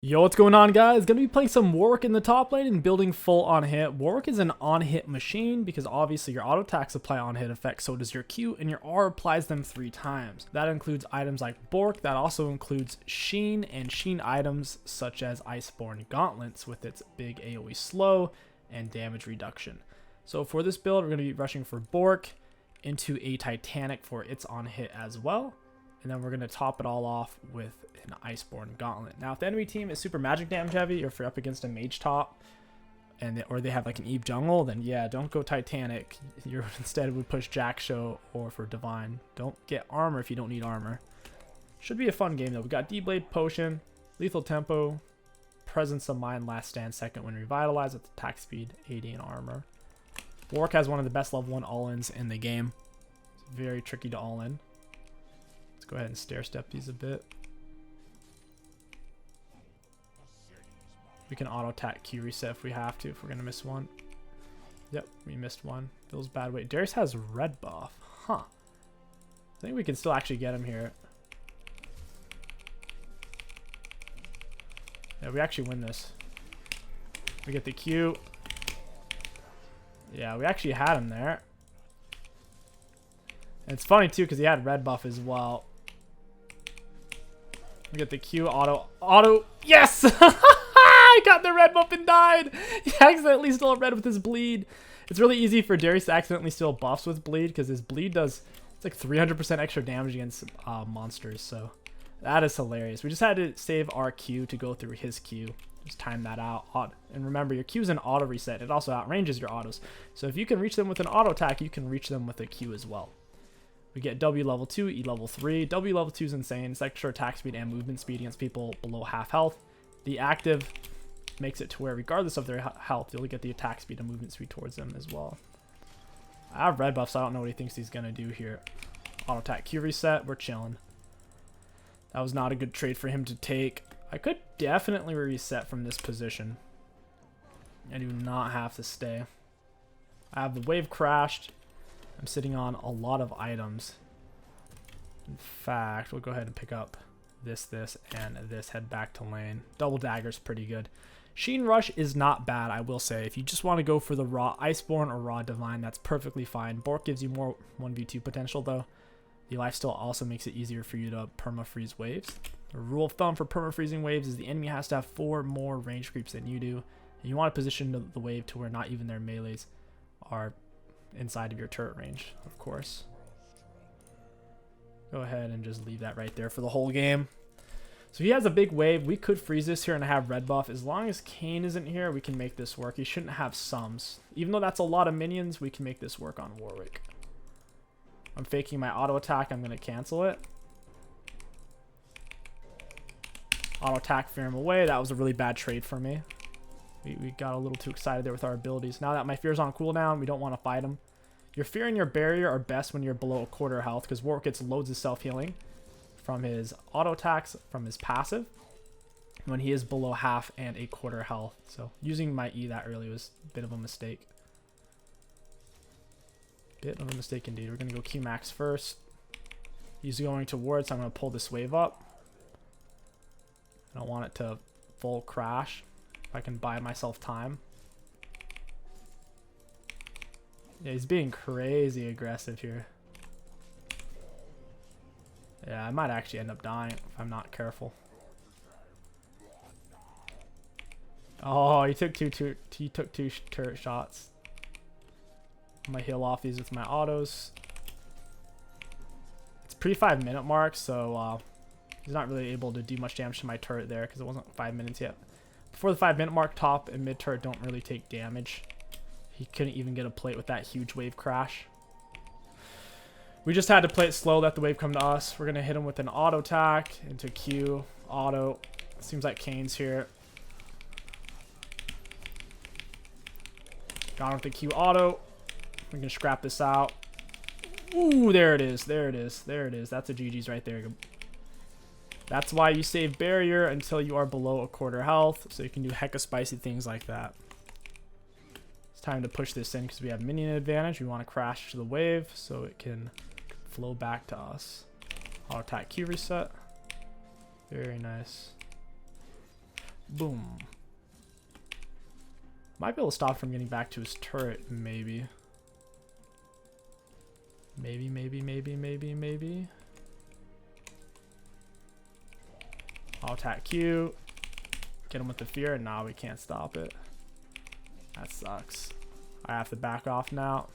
Yo, what's going on, guys? Gonna be playing some Warwick in the top lane and building full on hit. Warwick is an on hit machine because obviously your auto attacks apply on hit effects, so does your Q, and your R applies them 3 times. That includes items like Bork, that also includes Sheen and Sheen items such as Iceborne Gauntlets with its big AoE slow and damage reduction. So for this build, we're gonna be rushing for Bork into a Titanic for its on hit as well. And then we're going to top it all off with an Iceborne Gauntlet. Now, if the enemy team is super magic damage heavy, or if you're up against a mage top, or they have like an Eve jungle, then yeah, don't go Titanic. You instead would push Jack Show or for Divine. Don't get armor if you don't need armor. Should be a fun game though. We got D-Blade Potion, Lethal Tempo, Presence of Mind, Last Stand, Second Wind Revitalize with attack speed, 80 and armor. Warwick has one of the best level 1 all-ins in the game. It's very tricky to all-in. Go ahead and stair step these a bit. We can auto attack Q reset if we have to, if we're gonna miss one. Yep, we missed one. Feels bad. Wait, Darius has red buff. Huh. I think we can still actually get him here. Yeah, we actually win this. We get the Q. Yeah, we actually had him there. And it's funny too because he had red buff as well. We get the Q, auto, yes! I got the red buff and died! He accidentally stole red with his bleed. It's really easy for Darius to accidentally steal buffs with bleed because his bleed does, it's like 300% extra damage against monsters, so that is hilarious. We just had to save our Q to go through his Q. Just time that out. And remember, your Q is an auto reset. It also outranges your autos. So if you can reach them with an auto attack, you can reach them with a Q as well. We get W level 2, E level 3. W level 2 is insane. It's extra attack speed and movement speed against people below half health. The active makes it to where regardless of their health, you'll get the attack speed and movement speed towards them as well. I have red buff, so I don't know what he thinks he's going to do here. Auto attack Q reset. We're chilling. That was not a good trade for him to take. I could definitely reset from this position. I do not have to stay. I have the wave crashed. I'm sitting on a lot of items. In fact, we'll go ahead and pick up this, and this. Head back to lane. Double dagger's pretty good. Sheen Rush is not bad, I will say. If you just want to go for the raw Iceborne or raw Divine, that's perfectly fine. Bork gives you more 1v2 potential, though. The lifesteal also makes it easier for you to perma-freeze waves. The rule of thumb for perma-freezing waves is the enemy has to have 4 more range creeps than you do. And you want to position the wave to where not even their melees are inside of your turret range, of course. Go ahead and just leave that right there for the whole game. So he has a big wave. We could freeze this here and have red buff. As long as Kane isn't here, we can make this work. He shouldn't have sums. Even though that's a lot of minions, we can make this work on Warwick. I'm faking my auto attack. I'm going to cancel it. Auto attack, fear him away. That was a really bad trade for me. We got a little too excited there with our abilities. Now that my fear's on cooldown, we don't want to fight him. Your fear and your barrier are best when you're below a quarter health because Warwick gets loads of self-healing from his auto attacks, from his passive, when he is below half and a quarter health. So using my E that early was a bit of a mistake. Bit of a mistake indeed. We're going to go Q max first. He's going towards, so I'm going to pull this wave up. I don't want it to full crash. If I can buy myself time. Yeah, he's being crazy aggressive here. Yeah, I might actually end up dying if I'm not careful. Oh, he took two turret shots. I'm gonna heal off these with my autos. It's pre-5 minute mark, so he's not really able to do much damage to my turret there because it wasn't 5 minutes yet. Before the 5 minute mark, top and mid turret don't really take damage. He couldn't even get a plate with that huge wave crash. We just had to play it slow, let the wave come to us. We're going to hit him with an auto attack into Q, auto. Seems like Kane's here. Got him with the Q auto. We can scrap this out. Ooh, there it is. There it is. There it is. That's a GG's right there. That's why you save barrier until you are below a quarter health, so you can do hecka spicy things like that. It's time to push this in because we have minion advantage. We want to crash the wave so it can flow back to us. Auto attack Q reset. Very nice. Boom. Might be able to stop from getting back to his turret, maybe. Maybe. I'll attack Q. Get him with the fear. Nah, we can't stop it. That sucks. I have to back off now.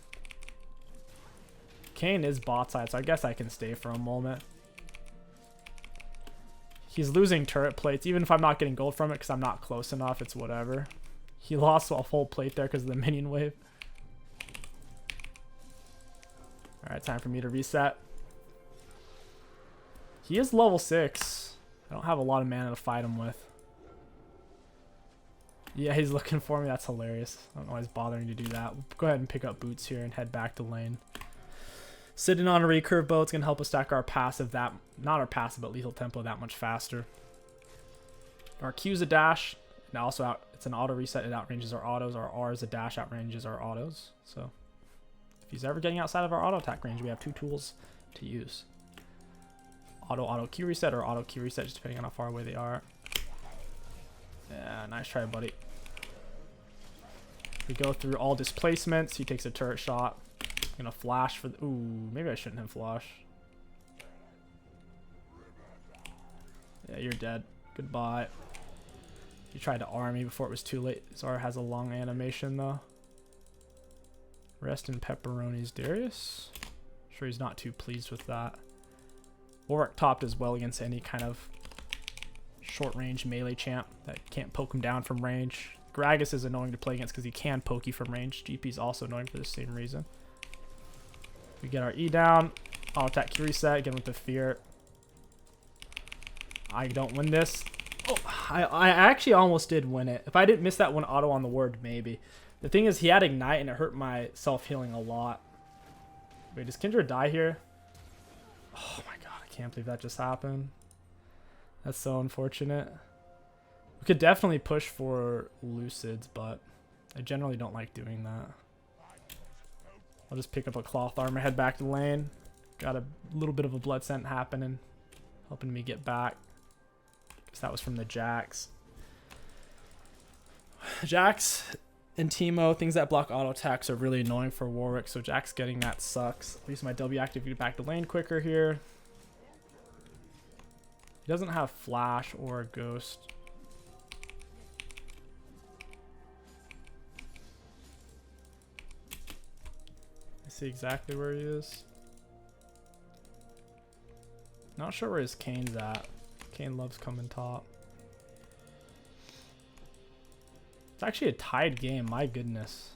Kayn is bot side, so I guess I can stay for a moment. He's losing turret plates, even if I'm not getting gold from it because I'm not close enough. It's whatever. He lost a full plate there because of the minion wave. Alright, time for me to reset. He is level 6. I don't have a lot of mana to fight him with. Yeah, he's looking for me. That's hilarious. I don't know why he's bothering to do that. We'll go ahead and pick up boots here and head back to lane. Sitting on a recurve bow, it's going to help us stack our passive that... Not our passive, but lethal tempo that much faster. Our Q's a dash. And also, it's an auto reset. It outranges our autos. Our R is a dash, outranges our autos. So, if he's ever getting outside of our auto attack range, we have 2 tools to use. Auto Q reset or auto Q reset, just depending on how far away they are. Yeah, nice try, buddy. We go through all displacements. He takes a turret shot. Gonna flash for the... Ooh, maybe I shouldn't have flash. Yeah, you're dead. Goodbye. He tried to R me before it was too late. His R has a long animation, though. Rest in pepperonis, Darius. Sure, he's not too pleased with that. Warwick topped as well against any kind of short-range melee champ that can't poke him down from range. Gragas is annoying to play against because he can poke you from range. GP is also annoying for the same reason. We get our E down. Auto attack Q reset. Get him with the fear. I don't win this. Oh, I actually almost did win it. If I didn't miss that one auto on the ward, maybe. The thing is, he had Ignite and it hurt my self-healing a lot. Wait, does Kindred die here? Oh my god, I can't believe that just happened. That's so unfortunate. We could definitely push for Lucids, but I generally don't like doing that. I'll just pick up a cloth armor, head back to lane. Got a little bit of a blood scent happening, helping me get back. Guess that was from the Jax. Jax and Teemo, things that block auto attacks are really annoying for Warwick, so Jax getting that sucks. At least my W activated back to lane quicker here. He doesn't have flash or a ghost. I see exactly where he is. Not sure where his Kayn's at. Kayn loves coming top. It's actually a tied game, my goodness.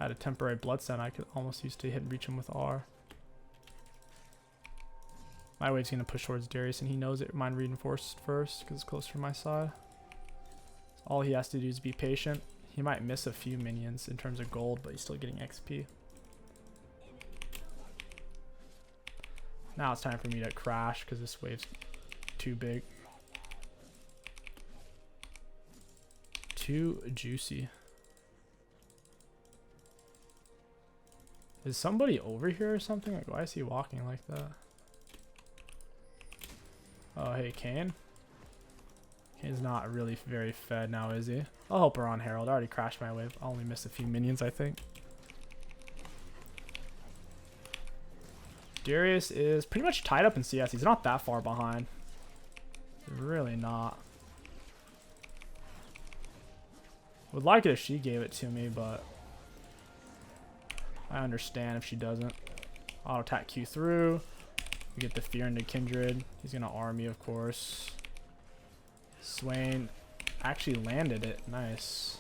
I had a temporary blood scent. I could almost used to hit and reach him with R. My wave's going to push towards Darius, and he knows it. Mind reinforced first, because it's closer to my side. So all he has to do is be patient. He might miss a few minions in terms of gold, but he's still getting XP. Now it's time for me to crash, because this wave's too big. Too juicy. Is somebody over here or something? Like, why is he walking like that? Oh, hey, Kayn. Kayn's not really very fed now, is he? I'll help her on Herald. I already crashed my wave. I'll only miss a few minions, I think. Darius is pretty much tied up in CS. He's not that far behind. He's really not. Would like it if she gave it to me, but I understand if she doesn't. Auto attack Q through. We get the fear into Kindred. He's gonna arm me, of course. Swain actually landed it. Nice.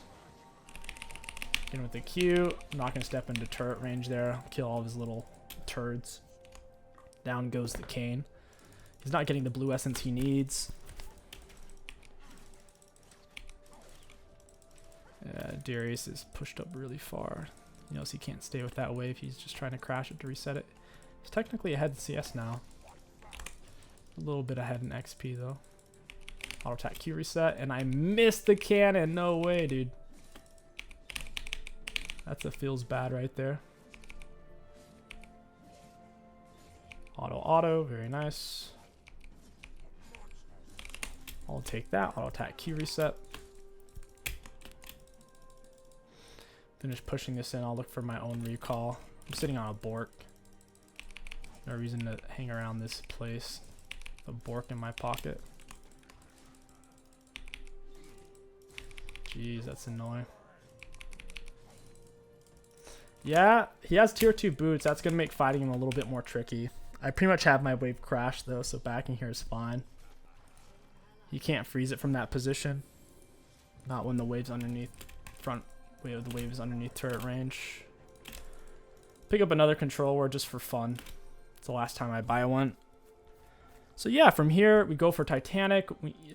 In with the Q. I'm not gonna step into turret range there. Kill all of his little turds. Down goes the Kayn. He's not getting the blue essence he needs. Yeah, Darius is pushed up really far. He knows he can't stay with that wave. He's just trying to crash it to reset it. He's technically ahead in CS now. A little bit ahead in XP though. Auto attack Q reset, and I missed the cannon. No way, dude. That's a feels bad right there. Auto, very nice. I'll take that. Auto attack Q reset. Finish pushing this in. I'll look for my own recall. I'm sitting on a Bork. No reason to hang around this place. A Bork in my pocket. Jeez, that's annoying. Yeah, he has tier 2 boots. That's going to make fighting him a little bit more tricky. I pretty much have my wave crashed though, so backing here is fine. You can't freeze it from that position. Not when the wave's underneath front wave. The wave is underneath turret range. Pick up another control ward just for fun. It's the last time I buy one. So yeah, from here we go for Titanic.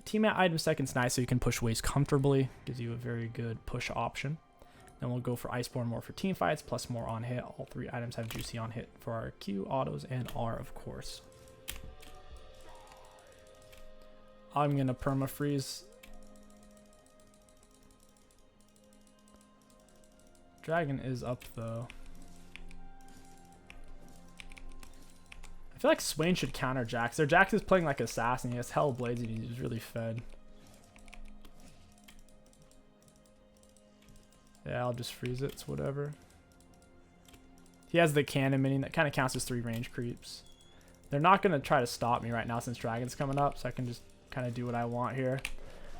Teammate item second's nice, so you can push waves comfortably. Gives you a very good push option. Then we'll go for Iceborne more for team fights, plus more on hit. All 3 items have juicy on hit for our Q, autos, and R, of course. I'm gonna perma freeze. Dragon is up though. I feel like Swain should counter Jax. Their Jax is playing like assassin. He has Hell Blades and he's really fed. Yeah, I'll just freeze it. It's whatever. He has the cannon mini that kind of counts as 3 range creeps. They're not going to try to stop me right now since Dragon's coming up, so I can just kind of do what I want here.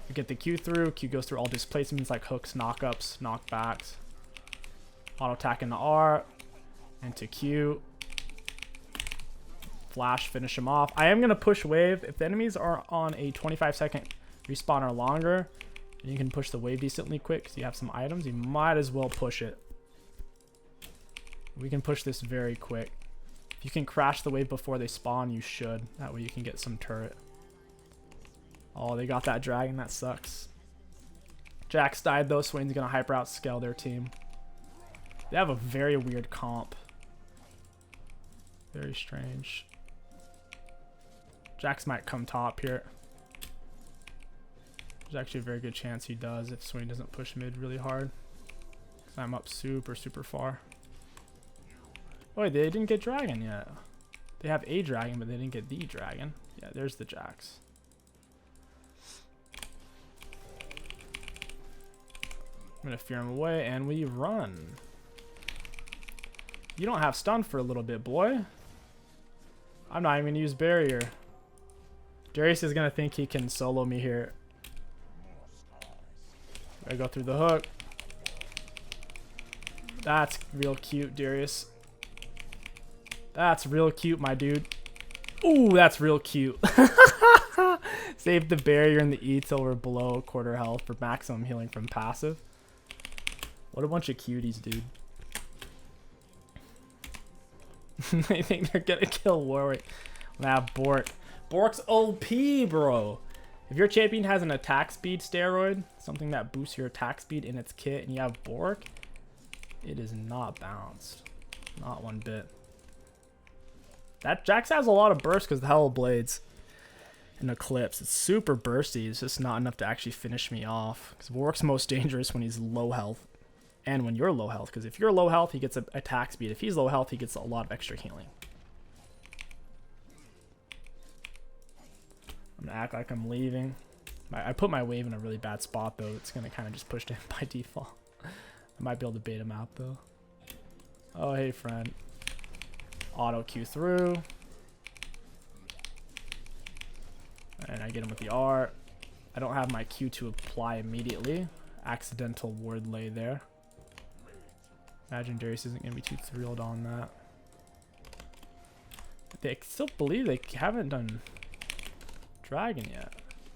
We get the Q through. Q goes through all displacements like hooks, knockups, knockbacks. Auto attack into R. Into Q. Flash, finish him off. I am going to push wave. If the enemies are on a 25-second respawn or longer, and you can push the wave decently quick because you have some items, you might as well push it. We can push this very quick. If you can crash the wave before they spawn, you should. That way you can get some turret. Oh, they got that dragon. That sucks. Jax died though. Swain's going to hyper outscale their team. They have a very weird comp. Very strange. Jax might come top here. There's actually a very good chance he does if Swain doesn't push mid really hard. Because I'm up super far. Oh, wait, they didn't get dragon yet. They have a dragon, but they didn't get the dragon. Yeah, there's the Jax. I'm going to fear him away, and we run. You don't have stun for a little bit, boy. I'm not even going to use barrier. Darius is going to think he can solo me here. I go through the hook. That's real cute, Darius. That's real cute, my dude. Ooh, that's real cute. Save the barrier and the E till we're below quarter health for maximum healing from passive. What a bunch of cuties, dude. They think they're gonna kill Warwick. Nah, Bork. Bork's OP, bro. If your champion has an attack speed steroid, something that boosts your attack speed in its kit, and you have Bork, it is not balanced. Not one bit. That Jax has a lot of burst because the Hell Blades and Eclipse. It's super bursty. It's just not enough to actually finish me off. Because Warwick's most dangerous when he's low health. And when you're low health. Because if you're low health, he gets attack speed. If he's low health, he gets a lot of extra healing. I'm going to act like I'm leaving. I put my wave in a really bad spot, though. It's going to kind of just push him by default. I might be able to bait him out, though. Oh, hey, friend. Auto Q through. And I get him with the R. I don't have my Q to apply immediately. Accidental ward lay there. Imagine Darius isn't going to be too thrilled on that. They still believe they haven't done dragon yet.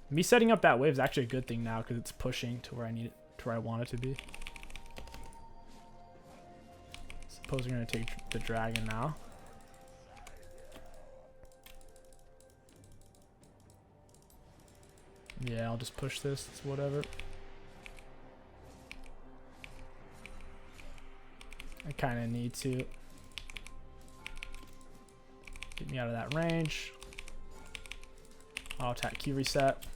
Me setting up that wave is actually a good thing now because it's pushing to where I need it, to where I want it to be. Suppose we're going to take the dragon now. Yeah, I'll just push this. It's whatever. I kind of need to. Get me out of that range. I'll attack Q reset.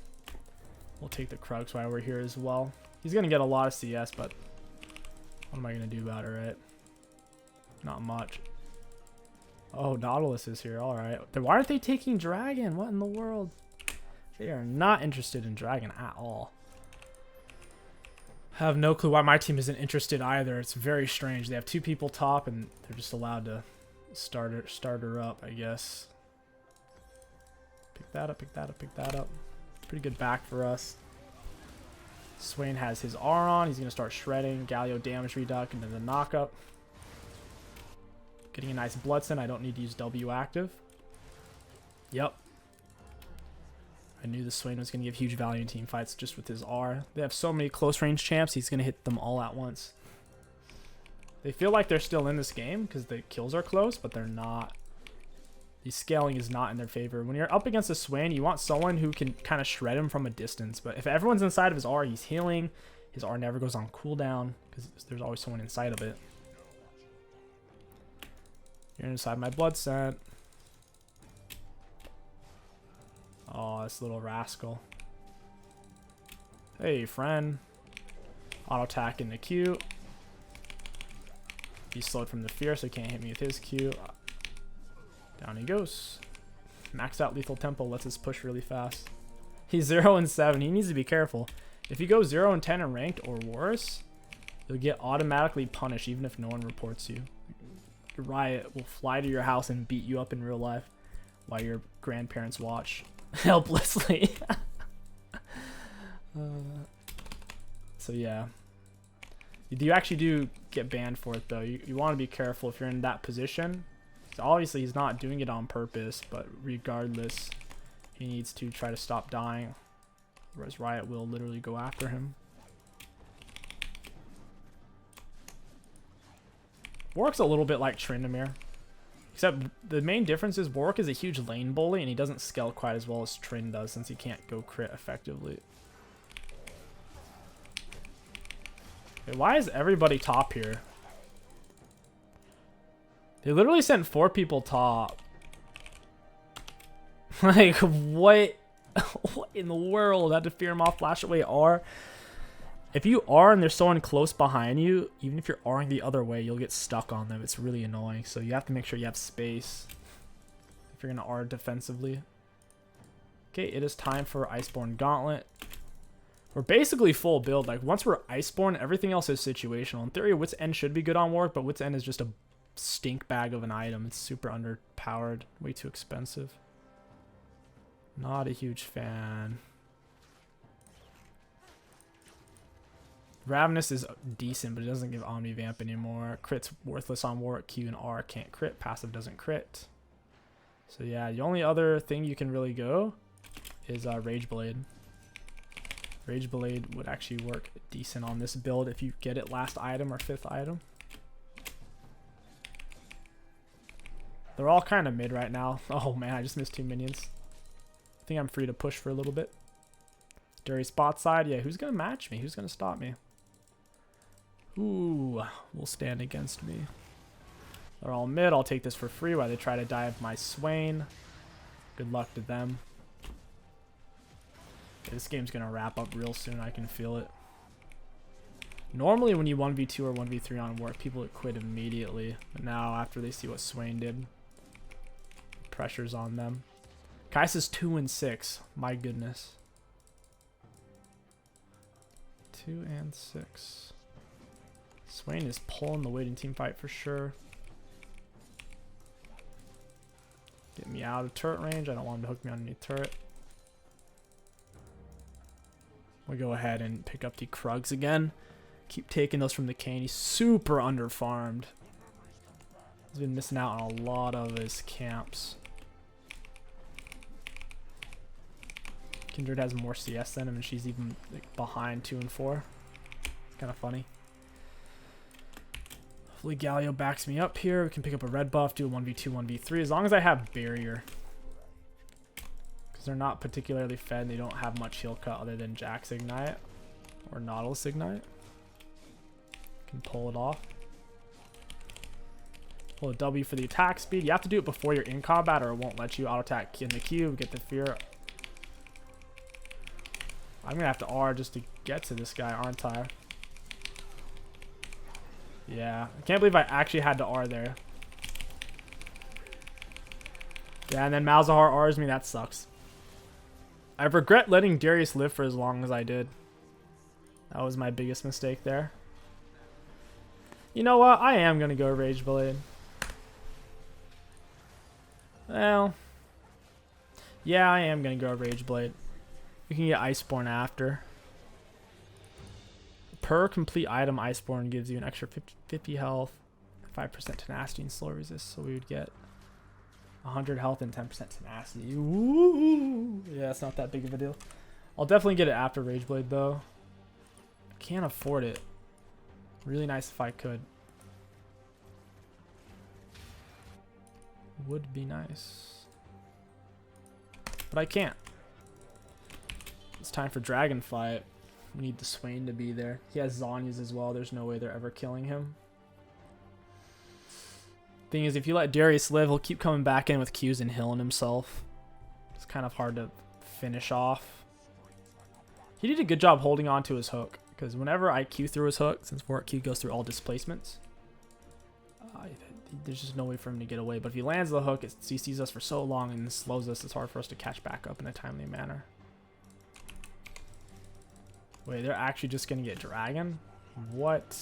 We'll take the Krugs while we're here as well. He's going to get a lot of CS, but what am I going to do about it, right? Not much. Oh, Nautilus is here. All right. Then why aren't they taking dragon? What in the world? They are not interested in Dragon at all. I have no clue why my team isn't interested either. It's very strange. They have 2 people top, and they're just allowed to start her up, I guess. Pick that up, pick that up, pick that up. Pretty good back for us. Swain has his R on. He's going to start shredding. Galio damage reduct and then the knockup. Getting a nice Bloodstone. I don't need to use W active. Yep. I knew the Swain was going to give huge value in team fights just with his R. They have so many close range champs. He's going to hit them all at once. They feel like they're still in this game because the kills are close, but they're not. The scaling is not in their favor. When you're up against a Swain, you want someone who can kind of shred him from a distance. But if everyone's inside of his R, he's healing. His R never goes on cooldown because there's always someone inside of it. You're inside my blood scent. Oh, this little rascal. Hey, friend. Auto attack in the Q. He's slowed from the fear, so he can't hit me with his Q. Down he goes. Maxed out lethal tempo lets us push really fast. He's 0 and 7. He needs to be careful. If you go 0 and 10 in ranked or worse, you'll get automatically punished even if no one reports you. Riot will fly to your house and beat you up in real life while your grandparents watch helplessly. So yeah. You actually do get banned for it though. You want to be careful if you're in that position. So obviously he's not doing it on purpose, but regardless, he needs to try to stop dying. Whereas Riot will literally go after him. Warwick's a little bit like Tryndamere. Except the main difference is Warwick is a huge lane bully and he doesn't scale quite as well as Trynd does since he can't go crit effectively. Okay, why is everybody top here? They literally sent 4 people top. Like, what? What in the world? I had to fear him off, flash away R. If you R and there's someone close behind you, even if you're R'ing the other way, you'll get stuck on them. It's really annoying. So you have to make sure you have space if you're going to R defensively. Okay, it is time for Iceborne Gauntlet. We're basically full build. Like, once we're Iceborne, everything else is situational. In theory, Wit's End should be good on Warwick, but Wit's End is just a stink bag of an item. It's super underpowered, way too expensive. Not a huge fan. Ravenous is decent, but it doesn't give Omnivamp anymore. Crit's worthless on Warwick. Q and R can't crit. Passive doesn't crit. So yeah, the only other thing you can really go is Rage Blade. Rage Blade would actually work decent on this build if you get it last item or 5th item. They're all kind of mid right now. Oh man, I just missed 2 minions. I think I'm free to push for a little bit. Dirty spot side. Yeah, who's going to match me? Who's going to stop me? Ooh, will stand against me. They're all mid. I'll take this for free while they try to dive my Swain. Good luck to them. Okay, this game's going to wrap up real soon. I can feel it. Normally when you 1v2 or 1v3 on Warwick, people would quit immediately. But now after they see what Swain did, pressure's on them. Kai'Sa's 2 and 6. My goodness. 2 and 6. Swain is pulling the weight in team fight for sure. Get me out of turret range. I don't want him to hook me on any turret. We'll go ahead and pick up the Krugs again. Keep taking those from the Kane. He's super underfarmed. He's been missing out on a lot of his camps. Kindred has more CS than him, and she's even like, behind 2 and 4. Kind of funny. Hopefully Galio backs me up here. We can pick up a red buff, do a 1v2, 1v3, as long as I have barrier. Because they're not particularly fed. They don't have much heal cut other than Jack's Ignite or Nautilus Ignite. Can pull it off. Pull a W for the attack speed. You have to do it before you're in combat or it won't let you auto attack in the cube, get the fear. I'm gonna have to R just to get to this guy, aren't I? Yeah, I can't believe I actually had to R there. Yeah, and then Malzahar R's me, that sucks. I regret letting Darius live for as long as I did. That was my biggest mistake there. You know what? I am going to go Rage Blade. Well, yeah, I am going to go Rage Blade. We can get Iceborne after. Per complete item, Iceborne gives you an extra 50 health, 5% tenacity, and slow resist. So we would get 100 health and 10% tenacity. Ooh. Yeah, it's not that big of a deal. I'll definitely get it after Rage Blade, though. I can't afford it. Really nice if I could. Would be nice. But I can't. It's time for Dragon Fight. We need the Swain to be there. He has Zhonya's as well. There's no way they're ever killing him. Thing is, if you let Darius live, he'll keep coming back in with Qs and healing himself. It's kind of hard to finish off. He did a good job holding on to his hook, because whenever I Q through his hook, since Warwick Q goes through all displacements, there's just no way for him to get away. But if he lands the hook, it CCs us for so long and slows us, it's hard for us to catch back up in a timely manner. Wait, they're actually just going to get Dragon? What?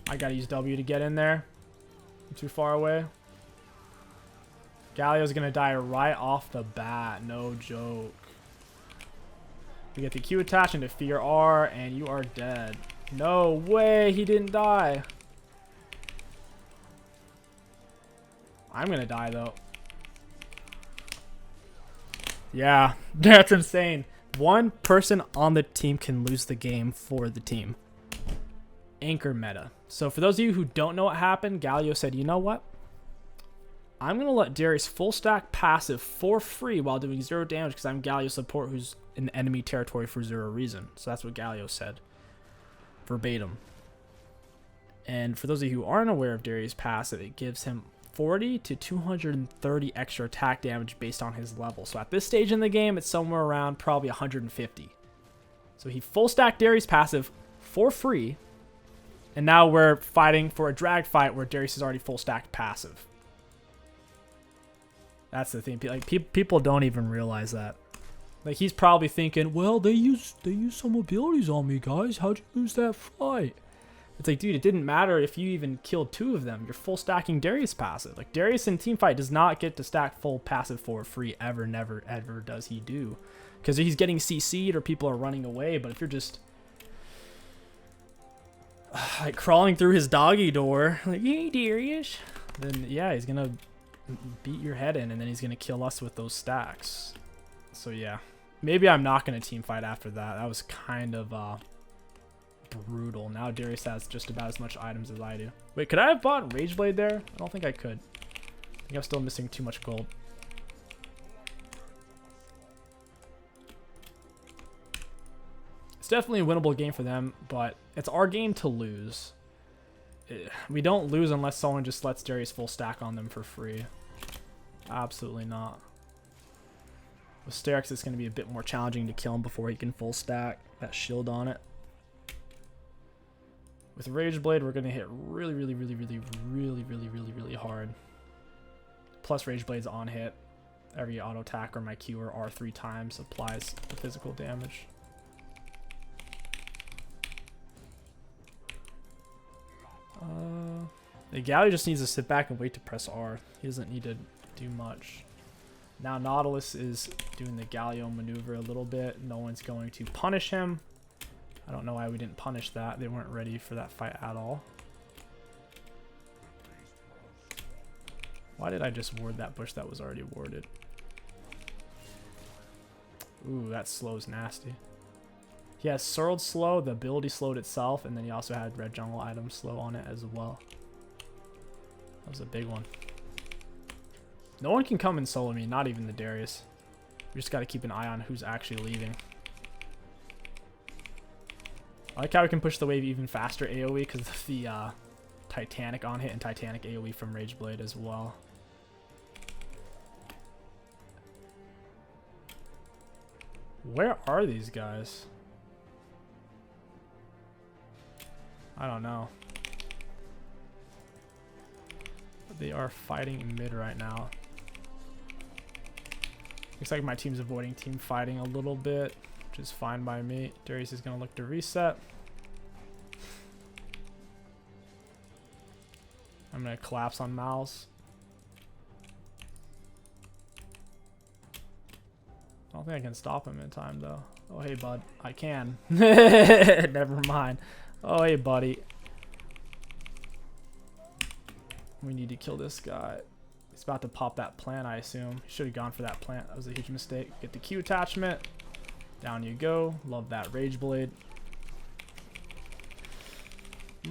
I got to use W to get in there. I'm too far away. Galio's going to die right off the bat. No joke. We get the Q attached into Fear R, and you are dead. No way he didn't die. I'm going to die, though. Yeah, that's insane. One person on the team can lose the game for the team. Anchor meta. So for those of you who don't know what happened, Galio said, you know what? I'm going to let Darius full stack passive for free while doing 0 damage because I'm Galio support who's in enemy territory for 0 reason. So that's what Galio said. Verbatim. And for those of you who aren't aware of Darius' passive, it gives him 40 to 230 extra attack damage based on his level. So at this stage in the game, it's somewhere around probably 150. So he full stacked Darius' passive for free. And now we're fighting for a drag fight where Darius is already full stacked passive. That's the thing. Like people don't even realize that. Like he's probably thinking, well, they used some abilities on me, guys. How'd you lose that fight? It's like, dude, it didn't matter if you even killed 2 of them. You're full stacking Darius passive. Like Darius in teamfight does not get to stack full passive for free ever, never, ever does he do. Because he's getting CC'd or people are running away. But if you're just like crawling through his doggy door, like, hey, Darius, then yeah, he's gonna beat your head in, and then he's gonna kill us with those stacks. So yeah, maybe I'm not gonna team fight after that. That was kind of brutal. Now Darius has just about as much items as I do. Wait, could I have bought Rage Blade there? I don't think I could. I think I'm still missing too much gold. It's definitely a winnable game for them, but it's our game to lose. We don't lose unless someone just lets Darius full stack on them for free. Absolutely not. With Sterix, it's going to be a bit more challenging to kill him before he can full stack that shield on it. With Rage Blade, we're going to hit really hard. Plus Rage Blade's on hit. Every auto attack or my Q or R 3 times applies the physical damage. The Galio just needs to sit back and wait to press R. He doesn't need to do much. Now Nautilus is doing the Galio maneuver a little bit. No one's going to punish him. I don't know why we didn't punish that. They weren't ready for that fight at all. Why did I just ward that bush that was already warded? Ooh, that slow's nasty. He has Sword slow, the ability slowed itself, and then he also had red jungle item slow on it as well. That was a big one. No one can come and solo me, not even the Darius. We just got to keep an eye on who's actually leaving. I like how we can push the wave even faster AoE because of the Titanic on hit and Titanic AoE from Rage Blade as well. Where are these guys? I don't know. They are fighting in mid right now. Looks like my team's avoiding team fighting a little bit, which is fine by me. Darius is going to look to reset. I'm going to collapse on Mouse. I don't think I can stop him in time, though. Oh, hey, bud. I can. Never mind. Oh, hey, buddy. We need to kill this guy. He's about to pop that plant, I assume. He should have gone for that plant. That was a huge mistake. Get the Q attachment. Down you go. Love that Rage Blade.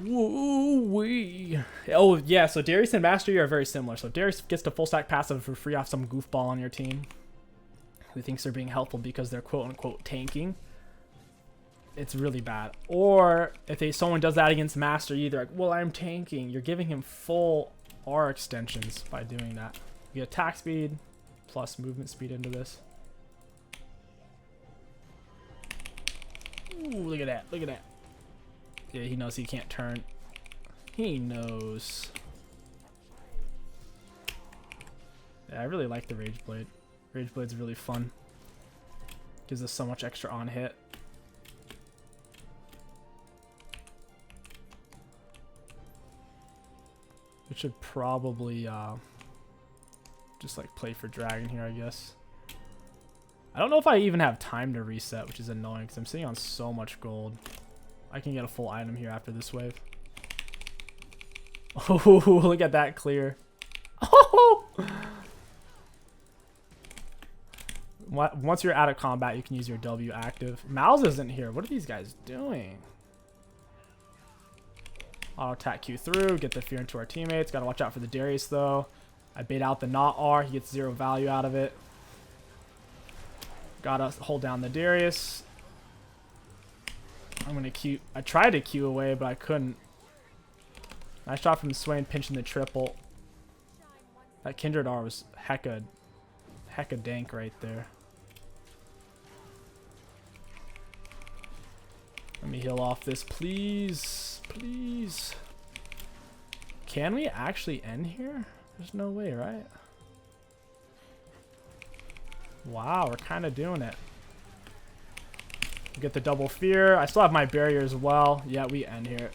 Woo-wee. Oh, yeah, so Darius and Mastery are very similar. So Darius gets to full stack passive for free off some goofball on your team who thinks they're being helpful because they're quote-unquote tanking. It's really bad. Or if someone does that against Master, you're either like, well, I'm tanking. You're giving him full R extensions by doing that. You get attack speed plus movement speed into this. Ooh, look at that. Look at that. Yeah, he knows he can't turn. He knows. Yeah, I really like the Rage Blade. Rage Blade's really fun. Gives us so much extra on hit. We should probably just like play for Dragon here, I guess. I don't know if I even have time to reset, which is annoying because I'm sitting on so much gold. I can get a full item here after this wave. Oh, look at that clear. Oh! Once you're out of combat, you can use your W active. Mouse isn't here. What are these guys doing? Auto attack Q through, get the fear into our teammates. Gotta watch out for the Darius though. I bait out the not R, he gets 0 value out of it. Gotta hold down the Darius. I'm gonna Q. I tried to Q away, but I couldn't. Nice shot from Swain pinching the triple. That Kindred R was hecka dank right there. Let me heal off this, please. Please. Can we actually end here? There's no way, right? Wow, we're kind of doing it. Get the double fear. I still have my barrier as well. Yeah, we end here.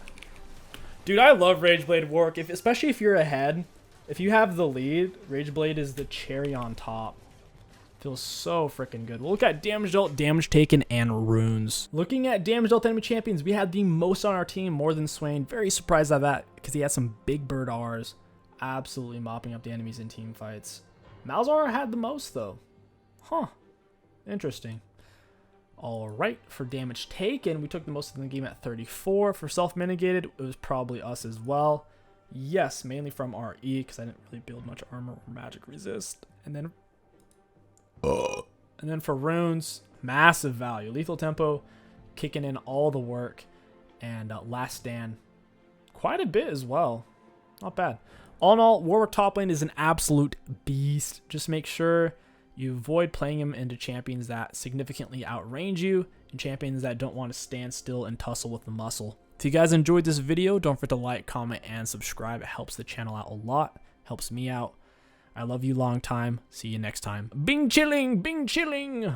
Dude, I love Rage Blade Warwick. Especially if you're ahead. If you have the lead, Rage Blade is the cherry on top. Feels so freaking good. We'll look at damage dealt, damage taken, and runes. Looking at damage dealt enemy champions, we had the most on our team, more than Swain. Very surprised at that because he had some big bird R's. Absolutely mopping up the enemies in team fights. Malzar had the most though. Huh. Interesting. Alright, for damage taken, we took the most in the game at 34. For self-mitigated, it was probably us as well. Yes, mainly from RE, because I didn't really build much armor or magic resist. And then for runes, massive value. Lethal tempo, kicking in all the work. And last stand, quite a bit as well. Not bad. All in all, Warwick top lane is an absolute beast. Just make sure you avoid playing him into champions that significantly outrange you and champions that don't want to stand still and tussle with the muscle. If you guys enjoyed this video, don't forget to like, comment, and subscribe. It helps the channel out a lot. Helps me out. I love you long time. See you next time. Bing chilling! Bing chilling!